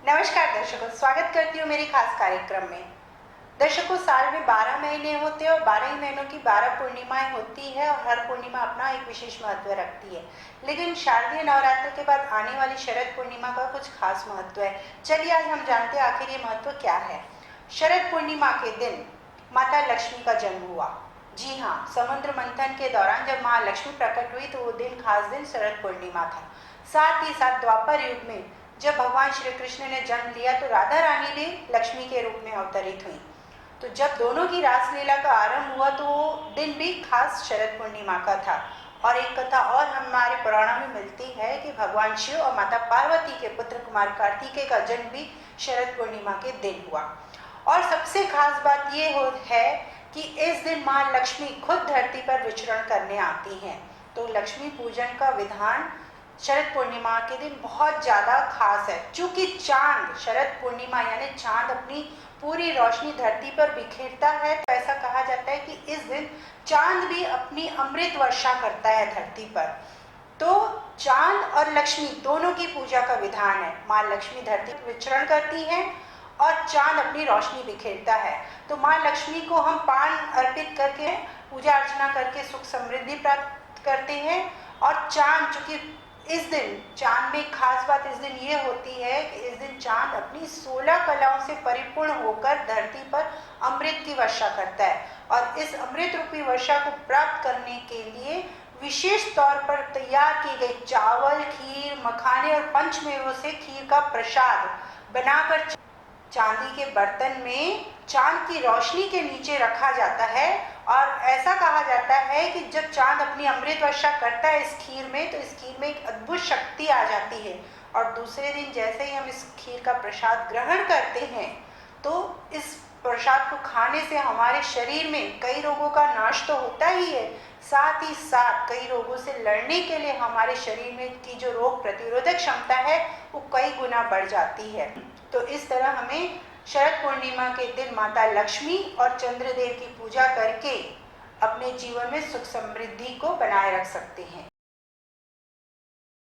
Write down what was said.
नमस्कार दर्शकों, स्वागत करती हूँ मेरे खास कार्यक्रम में। दर्शकों, साल में 12 महीने होते हैं और 12 ही महीनों की 12 पूर्णिमाएं होती है और हर पूर्णिमा अपना एक विशेष महत्व रखती है। लेकिन शारदीय नवरात्र के बाद आने वाली शरद पूर्णिमा का कुछ खास महत्व है। चलिए आज हम जानते हैं आखिर ये महत्व क्या है। शरद पूर्णिमा के दिन माता लक्ष्मी का जन्म हुआ। जी हाँ, समुद्र मंथन के दौरान जब माँ लक्ष्मी प्रकट हुई तो वो दिन खास दिन शरद पूर्णिमा था। साथ ही साथ द्वापर युग में जब भगवान श्री कृष्ण ने जन्म लिया तो राधा रानी भी लक्ष्मी के रूप में अवतरित हुई। तो जब दोनों की रासलीला का आरंभ हुआ तो वो दिन भी खास शरद पूर्णिमा का था। और एक कथा और हमारे पुराणों में मिलती है कि भगवान शिव और माता पार्वती के पुत्र कुमार कार्तिकेय का जन्म भी शरद पूर्णिमा के दिन हुआ। और सबसे खास बात ये है कि इस दिन माँ लक्ष्मी खुद धरती पर विचरण करने आती हैं। तो लक्ष्मी पूजन का विधान शरद पूर्णिमा के दिन बहुत ज़्यादा खास है। चूँकि चांद शरद पूर्णिमा यानी चांद अपनी पूरी रोशनी धरती पर बिखेरता है, तो ऐसा कहा जाता है कि इस दिन चांद भी अपनी अमृत वर्षा करता है धरती पर। तो चांद और लक्ष्मी दोनों की पूजा का विधान है। माँ लक्ष्मी धरती पर विचरण करती हैं और चांद अपनी रोशनी बिखेरता है। तो माँ लक्ष्मी को हम पान अर्पित करके पूजा अर्चना करके सुख समृद्धि प्राप्त करते हैं। और चांद, चूँकि इस दिन चांद में खास बात इस दिन ये होती है कि इस दिन चांद अपनी 16 कलाओं से परिपूर्ण होकर धरती पर अमृत की वर्षा करता है। और इस अमृत रूपी वर्षा को प्राप्त करने के लिए विशेष तौर पर तैयार की गई चावल, खीर, मखाने और पंचमेवों से खीर का प्रसाद बनाकर चांदी के बर्तन में चांद की रोशनी के नीचे रखा जाता है। और ऐसा कहा जाता है कि जब चांद अपनी अमृत वर्षा करता है इस खीर में, तो इस खीर में एक अद्भुत शक्ति आ जाती है। और दूसरे दिन जैसे ही हम इस खीर का प्रसाद ग्रहण करते हैं तो इस प्रसाद को खाने से हमारे शरीर में कई रोगों का नाश तो होता ही है, साथ ही साथ कई रोगों से लड़ने के लिए हमारे शरीर में की जो रोग प्रतिरोधक क्षमता है वो कई गुना बढ़ जाती है। तो इस तरह हमें शरद पूर्णिमा के दिन माता लक्ष्मी और चंद्रदेव की पूजा करके अपने जीवन में सुख समृद्धि को बनाए रख सकते हैं।